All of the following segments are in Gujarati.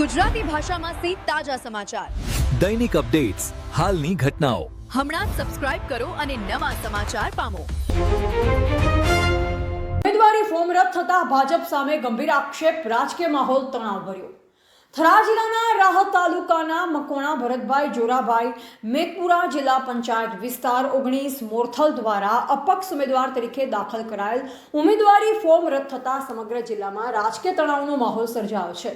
ગુજરાતી ભાષામાં સે તાજા સમાચાર, દૈનિક અપડેટ્સ, હાલની ઘટનાઓ. હમણાં જ સબસ્ક્રાઇબ કરો અને નવા સમાચાર પામો. ઉમેદવારી ફોર્મ રદ થતા ભાજપ સામે ગંભીર આક્ષેપ, રાજકીય માહોલ તણાવભર્યો. થરા જિલ્લાના રાહત તાલુકાના મકવાણા ભરતભાઈ જોરાભાઈ મેઘપુરા જિલ્લા પંચાયત વિસ્તાર 19 મોરથલ દ્વારા અપક્ષ ઉમેદવાર તરીકે દાખલ કરાયેલ ઉમેદવારી ફોર્મ રદ થતા સમગ્ર જિલ્લામાં રાજકીય તણાવનો માહોલ સર્જાયો છે.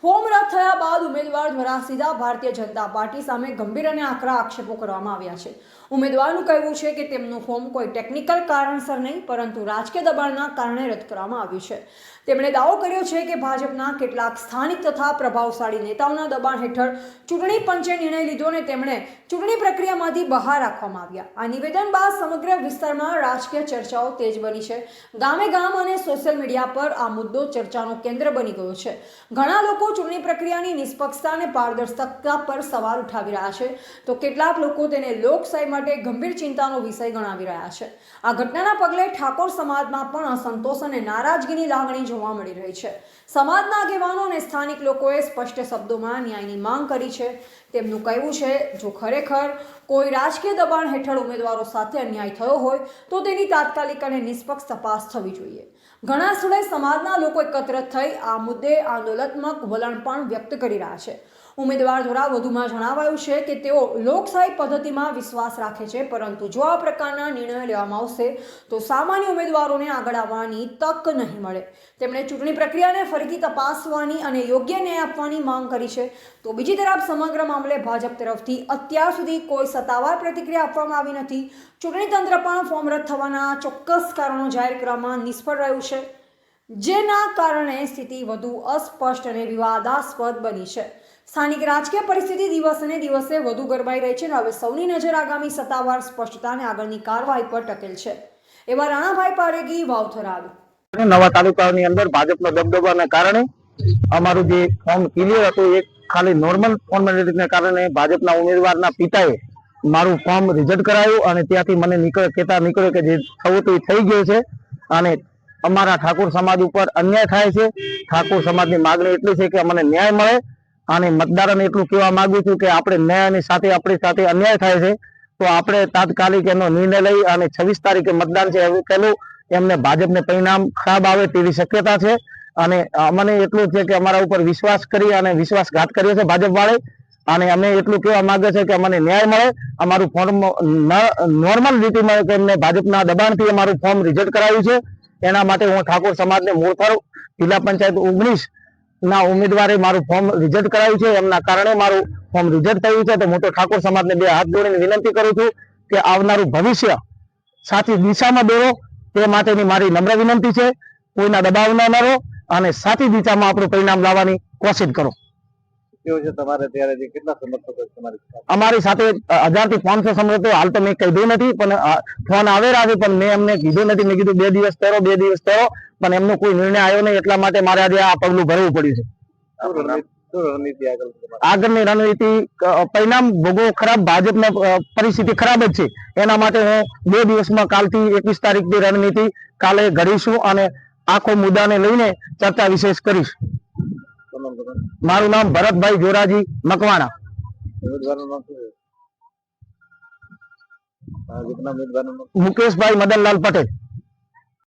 ફોર્મ રદ થયા બાદ ઉમેદવાર દ્વારા સીધા ભારતીય જનતા પાર્ટી સામે ગંભીર અને આકરા આક્ષેપો કરવામાં આવ્યા છે. ઉમેદવારનું કહેવું છે કે તેમનું ફોર્મ કોઈ ટેકનિકલ કારણસર નહીં પરંતુ રાજકીય દબાણના કારણે રદ કરવામાં આવ્યું છે. તેમણે દાવો કર્યો છે કે ભાજપના કેટલાક સ્થાનિક તથા પ્રભાવશાળી નેતાઓના દબાણ હેઠળ ચૂંટણી પંચે નિર્ણય લીધો અને તેમણે ચૂંટણી પ્રક્રિયામાંથી બહાર રાખવામાં આવ્યા. આ નિવેદન બાદ સમગ્ર વિસ્તારમાં રાજકીય ચર્ચાઓ તેજ બની છે. ગામે ગામ અને સોશિયલ મીડિયા પર આ મુદ્દો ચર્ચાનો કેન્દ્ર બની ગયો છે. ઘણા લોકો ચૂંટણી પ્રક્રિયાની નિષ્પક્ષતા અને પારદર્શકતા પર સવાલ ઉઠાવી રહ્યા છે, તો કેટલાક લોકો તેને લોકશાહી માટે ગંભીર ચિંતાનો વિષય ગણાવી રહ્યા છે. આ ઘટનાના પગલે ઠાકોર સમાજમાં પણ અસંતોષ અને નારાજગીની લાગણી જોવા મળી રહી છે. સમાજના આગેવાનો અને સ્થાનિક લોકોએ સ્પષ્ટ શબ્દોમાં ન્યાયની માંગ કરી છે. તેમનું કહેવું છે, જો ખરેખર કોઈ રાજકીય દબાણ હેઠળ ઉમેદવારો સાથે અન્યાય થયો હોય તો તેની તાત્કાલિક અને નિષ્પક્ષ તપાસ થવી જોઈએ. ઘણા સ્થળે સમાજના લોકો એકત્ર થઈ આ મુદ્દે આંદોલનાત્મક વલણ પણ વ્યક્ત કરી રહ્યા છે. ઉમેદવાર દ્વારા વધુમાં જણાવાયું છે કે તેઓ લોકશાહી પદ્ધતિમાં વિશ્વાસ રાખે છે, પરંતુ જો આ પ્રકારના નિર્ણયો લેવામાં આવશે તો સામાન્ય ઉમેદવારોને આગળ આવવાની તક નહીં મળે. તેમણે ચૂંટણી પ્રક્રિયાને ફરીથી તપાસવાની અને યોગ્ય ન્યાય આપવાની માંગ કરી છે. તો બીજી તરફ સમગ્ર મામલે ભાજપ તરફથી અત્યાર સુધી કોઈ સત્તાવાર પ્રતિક્રિયા આપવામાં આવી નથી. ચૂંટણી તંત્ર પણ ફોર્મ રદ થવાના ચોક્કસ કારણો જાહેર કરવામાં નિષ્ફળ રહ્યું છે, જેના કારણે સ્થિતિ વધુ અસ્પષ્ટ અને વિવાદાસ્પદ બની છે. સ્થાનિક રાજકીય પરિસ્થિતિ દિવસે દિવસે વધુ ગરમાઈ રહી છે અને હવે સૌની નજર આગામી સત્તાવાર સ્પષ્ટતા અને આગળની કાર્યવાહી પર ટકેલ છે. એવા રાણાભાઈ પારેગી, વાવથરાદ. નવા તાલુકાની અંદર ભાજપનો દબદબાના કારણે અમારું જે ફોર્મ ક્લિયર હતું એ ખાલી નોર્મલ ફોર્મેલિટીને કારણે ભાજપના ઉમેદવારના પિતાએ મારું ફોર્મ રિજેક્ટ કરાયું અને ત્યાંથી મને નીકળ્યો કે જે થવું તો થઈ ગયું છે અને અમારા ઠાકોર સમાજ ઉપર અન્યાય થાય છે. ઠાકોર સમાજની માગણી એટલી છે કે અમને ન્યાય મળે અને મતદારોને એટલું કહેવા માંગુ છું કે આપણે ન્યાયની સાથે આપણી સાથે અન્યાય થાય છે તો આપણે તાત્કાલિક એનો નિર્ણય લઈ અને 26 તારીખે મતદાન છે. હવે પેલું એમને ભાજપને પરિણામ ખરાબ આવે તેવી શક્યતા છે અને અમને એટલું છે કે અમારા ઉપર વિશ્વાસ કરી અને વિશ્વાસઘાત કર્યો છે ભાજપ વાળે અને અમે એટલું કહેવા માંગે છે કે અમને ન્યાય મળે. અમારું ફોર્મ નોર્મલ રીતમાં કે એમને ભાજપના દબાણથી અમારું ફોર્મ રિજેક્ટ કરાવ્યું છે. એના માટે હું ઠાકોર સમાજને મોરથલ જિલ્લા પંચાયત 19 ના ઉમેદવારે મારું ફોર્મ રિજેક્ટ કરાવ્યું છે. એમના કારણે મારું ફોર્મ રિજેક્ટ થયું છે. તો હું તો ઠાકોર સમાજને બે હાથ જોડીને વિનંતી કરું છું કે આવનારું ભવિષ્ય સાચી દિશામાં દોરો, તે માટેની મારી નમ્ર વિનંતી છે. કોઈના દબાવ ન રહો અને સાચી દિશામાં આપણું પરિણામ લાવવાની કોશિશ કરો. અમારી સાથે 1000 થી 500 સમર્થકો હાલ તો મેં કીધું નથી, પણ ફોન આવેલા છે પણ મેં એમને કીધું નથી. મેં કીધું 2 દિવસ કરો પણ એમનો કોઈ નિર્ણય આવ્યો નહીં. એટલા માટે મારે આજે આ પગલું ભરવું પડ્યું છે. આગળની રણનીતિ પરિણામ ભોગવો ખરાબ, ભાજપની પરિસ્થિતિ ખરાબ જ છે. એના માટે હું 2 દિવસમાં કાલથી 21 તારીખની રણનીતિ કાલે ઘડીશું અને આખો મુદ્દાને લઈને ચર્ચા વિશેષ કરીશ. મારું નામ ભરતભાઈ જોરાજી, મકવાણા. મુકેશભાઈ મદનલાલ પટેલ.